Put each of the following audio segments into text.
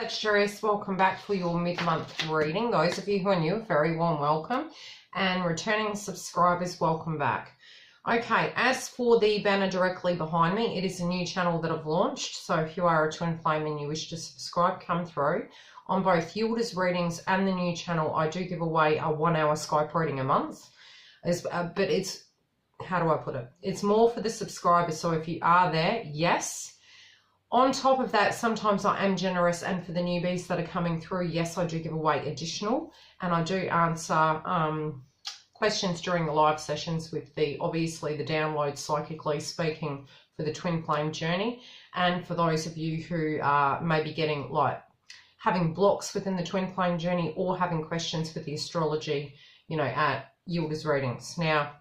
Sagittarius, welcome back for your mid-month reading. Those of you who are new, very warm welcome, and returning subscribers, welcome back. Okay, as for the banner directly behind me, it is a new channel that I've launched, so if you are a twin flame and you wish to subscribe, come through. On both Yildiz readings and the new channel, I do give away a 1-hour Skype reading a month, but it's, how do I put it? It's more for the subscribers, so if you are there, yes. On top of that, sometimes I am generous, and for the newbies that are coming through, yes, I do give away additional, and I do answer questions during the live sessions with obviously the download psychically speaking for the twin flame journey. And for those of you who are maybe getting having blocks within the twin flame journey or having questions for the astrology, at Yildiz readings. Now,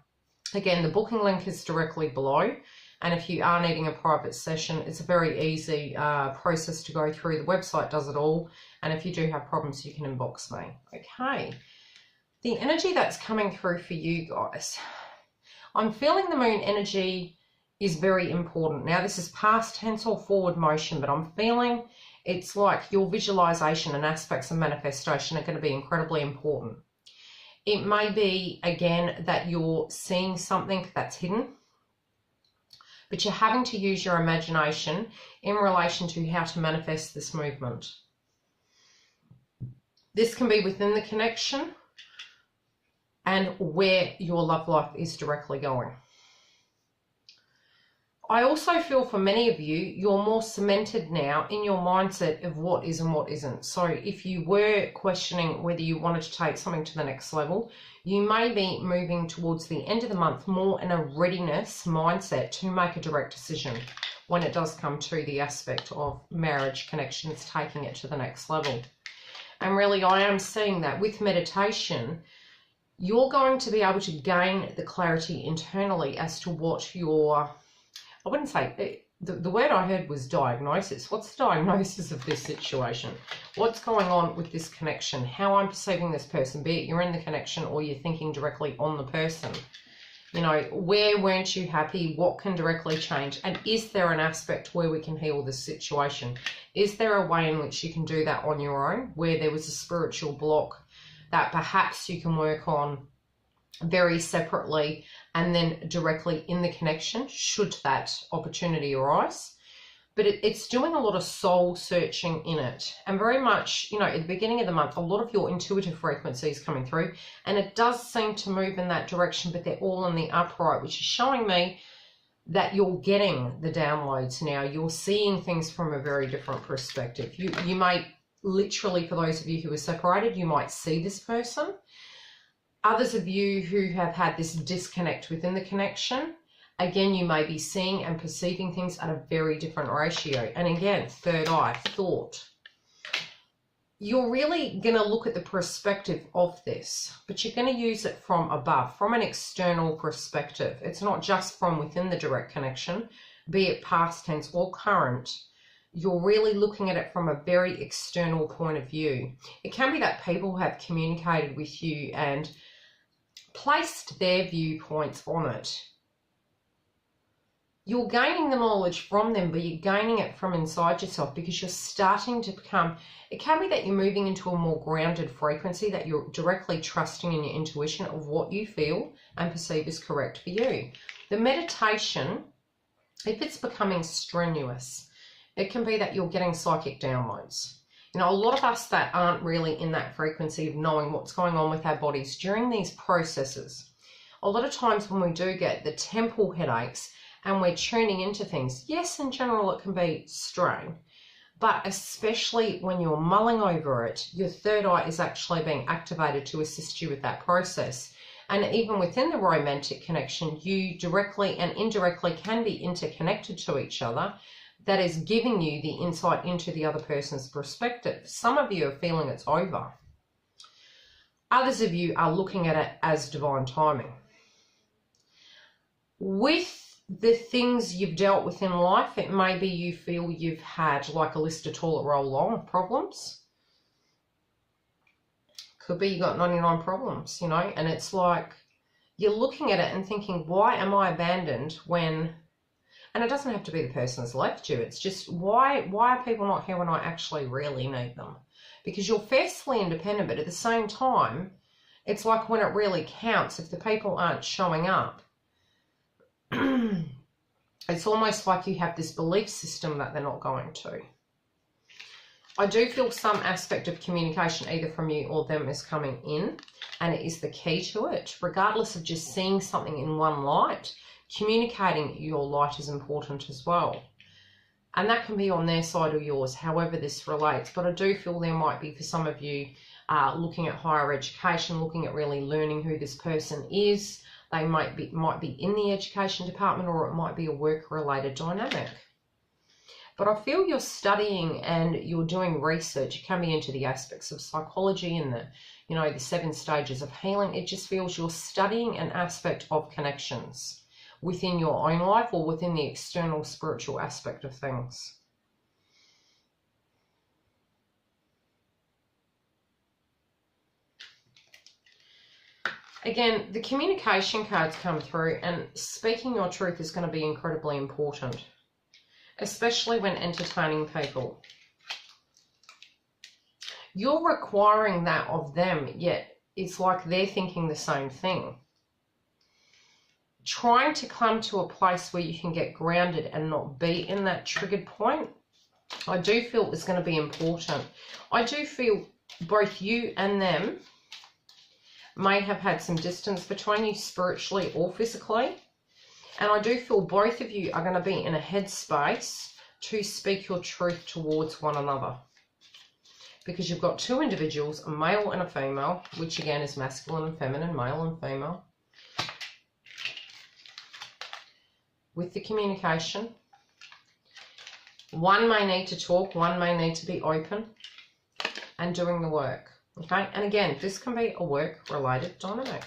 again, the booking link is directly below. And if you are needing a private session, it's a very easy process to go through. The website does it all. And if you do have problems, you can inbox me. Okay. The energy that's coming through for you guys. I'm feeling the moon energy is very important. Now, this is past tense or forward motion, but I'm feeling it's like your visualization and aspects of manifestation are going to be incredibly important. It may be, again, that you're seeing something that's hidden, but you're having to use your imagination in relation to how to manifest this movement. This can be within the connection and where your love life is directly going. I also feel for many of you, you're more cemented now in your mindset of what is and what isn't. So if you were questioning whether you wanted to take something to the next level, you may be moving towards the end of the month more in a readiness mindset to make a direct decision when it does come to the aspect of marriage connections, taking it to the next level. And really, I am seeing that with meditation, you're going to be able to gain the clarity internally as to what your, I wouldn't say, the word I heard was diagnosis. What's the diagnosis of this situation? What's going on with this connection? How I'm perceiving this person, be it you're in the connection or you're thinking directly on the person. Where weren't you happy? What can directly change? And is there an aspect where we can heal this situation? Is there a way in which you can do that on your own, where there was a spiritual block that perhaps you can work on very separately and then directly in the connection should that opportunity arise? But it's doing a lot of soul searching in it, and very much, at the beginning of the month, a lot of your intuitive frequencies coming through, and it does seem to move in that direction, but they're all in the upright, which is showing me that you're getting the downloads now. You're seeing things from a very different perspective. You may literally, for those of you who are separated, you might see this person. Others of you who have had this disconnect within the connection, again, you may be seeing and perceiving things at a very different ratio. And again, third eye, thought. You're really going to look at the perspective of this, but you're going to use it from above, from an external perspective. It's not just from within the direct connection, be it past tense or current. You're really looking at it from a very external point of view. It can be that people have communicated with you and placed their viewpoints on it. You're gaining the knowledge from them, but you're gaining it from inside yourself because you're starting to become, it can be that you're moving into a more grounded frequency, that you're directly trusting in your intuition of what you feel and perceive is correct for you. The meditation, if it's becoming strenuous, it can be that you're getting psychic downloads. A lot of us that aren't really in that frequency of knowing what's going on with our bodies during these processes, a lot of times when we do get the temple headaches and we're tuning into things, yes, in general it can be strain, but especially when you're mulling over it, your third eye is actually being activated to assist you with that process. And even within the romantic connection, you directly and indirectly can be interconnected to each other. That is giving you the insight into the other person's perspective. Some of you are feeling it's over. Others of you are looking at it as divine timing. With the things you've dealt with in life, it may be you feel you've had like a list of toilet roll long problems. Could be you got 99 problems, and it's like you're looking at it and thinking, why am I abandoned when... And it doesn't have to be the person that's left you. It's just, why are people not here when I actually really need them? Because you're fiercely independent, but at the same time, it's like when it really counts, if the people aren't showing up, it's almost like you have this belief system that they're not going to. I do feel some aspect of communication, either from you or them, is coming in, and it is the key to it. Regardless of just seeing something in one light, communicating your light is important as well. And that can be on their side or yours, however this relates. But I do feel there might be, for some of you, looking at higher education, looking at really learning who this person is. They might be in the education department, or it might be a work-related dynamic. But I feel you're studying and you're doing research. You can be into the aspects of psychology and the 7 stages of healing. It just feels you're studying an aspect of connections within your own life or within the external spiritual aspect of things. Again, the communication cards come through, and speaking your truth is going to be incredibly important, especially when entertaining people. You're requiring that of them, yet it's like they're thinking the same thing. Trying to come to a place where you can get grounded and not be in that triggered point, I do feel is going to be important. I do feel both you and them may have had some distance between you, spiritually or physically. And I do feel both of you are going to be in a headspace to speak your truth towards one another. Because you've got 2 individuals, a male and a female, which again is masculine and feminine, male and female. With the communication, one may need to talk, one may need to be open and doing the work. Okay, and again, this can be a work-related dynamic.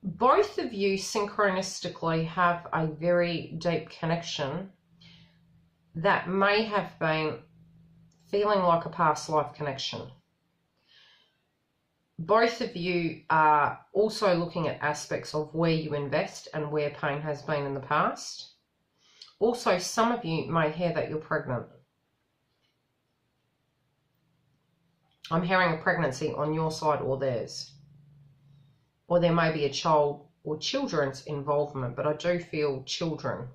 Both of you synchronistically have a very deep connection that may have been feeling like a past life connection. Both of you are also looking at aspects of where you invest and where pain has been in the past. Also, some of you may hear that you're pregnant. I'm hearing a pregnancy on your side or theirs. Or there may be a child or children's involvement, but I do feel children.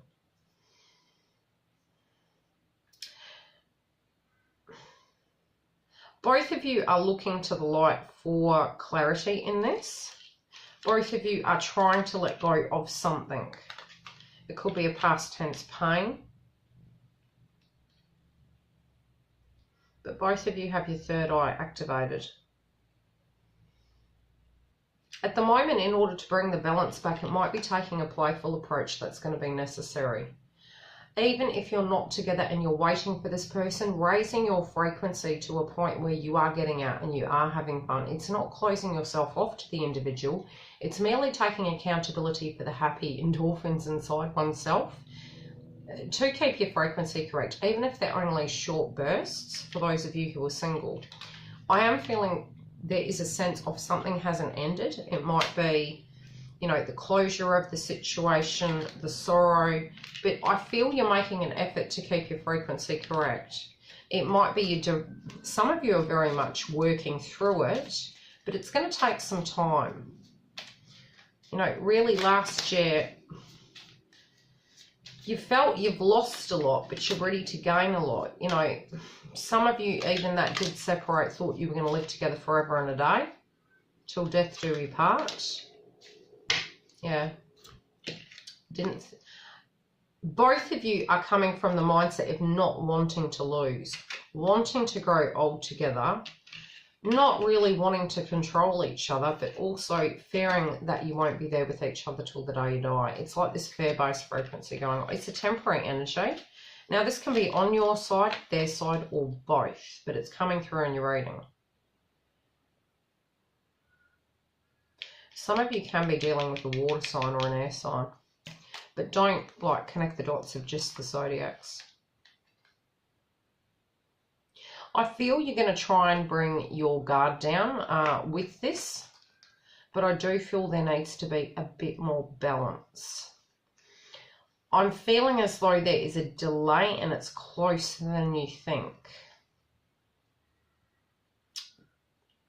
Both of you are looking to the light for clarity in this. Both of you are trying to let go of something. It could be a past tense pain. But both of you have your third eye activated. At the moment, in order to bring the balance back, it might be taking a playful approach that's going to be necessary. Even if you're not together and you're waiting for this person, raising your frequency to a point where you are getting out and you are having fun. It's not closing yourself off to the individual. It's merely taking accountability for the happy endorphins inside oneself to keep your frequency correct, even if they're only short bursts. For those of you who are single, I am feeling there is a sense of something hasn't ended. It might be, you know, the closure of the situation, the sorrow, but I feel you're making an effort to keep your frequency correct. It might be some of you are very much working through it, but it's going to take some time. You know, really last year, you felt you've lost a lot, but you're ready to gain a lot. You know, some of you, even that did separate, thought you were going to live together forever and a day, till death do you part. Yeah. Both of you are coming from the mindset of not wanting to lose, wanting to grow old together, not really wanting to control each other, but also fearing that you won't be there with each other till the day you die. It's like this fear-based frequency going on. It's a temporary energy. Now, this can be on your side, their side, or both, but it's coming through in your reading. Some of you can be dealing with a water sign or an air sign, but don't like connect the dots of just the zodiacs. I feel you're going to try and bring your guard down with this, but I do feel there needs to be a bit more balance. I'm feeling as though there is a delay and it's closer than you think.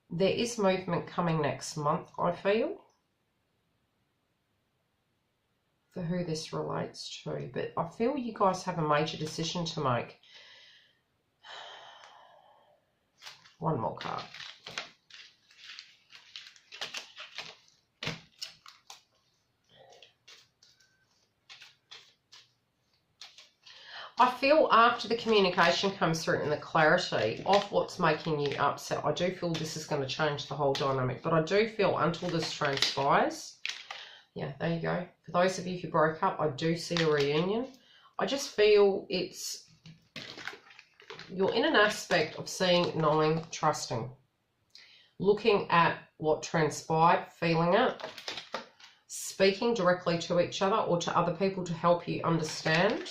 There is movement coming next month, I feel, for who this relates to. But I feel you guys have a major decision to make. One more card. I feel after the communication comes through and the clarity of what's making you upset, I do feel this is going to change the whole dynamic. But I do feel until this transpires, yeah, there you go. For those of you who broke up, I do see a reunion. I just feel you're in an aspect of seeing, knowing, trusting, looking at what transpired, feeling it, speaking directly to each other or to other people to help you understand.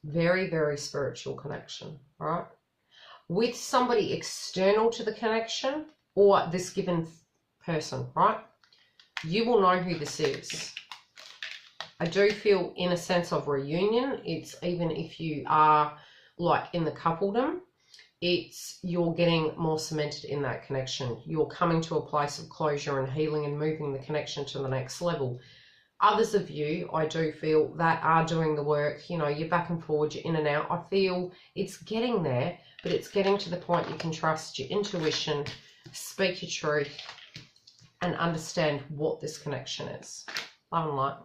Very, very spiritual connection, right? With somebody external to the connection or this given person, right? You will know who this is. I do feel in a sense of reunion. It's even if you are like in the coupledom, you're getting more cemented in that connection. You're coming to a place of closure and healing and moving the connection to the next level. Others of you, I do feel, that are doing the work, you know, you're back and forward, you're in and out. I feel it's getting there, but it's getting to the point you can trust your intuition, speak your truth, and understand what this connection is. Love and light.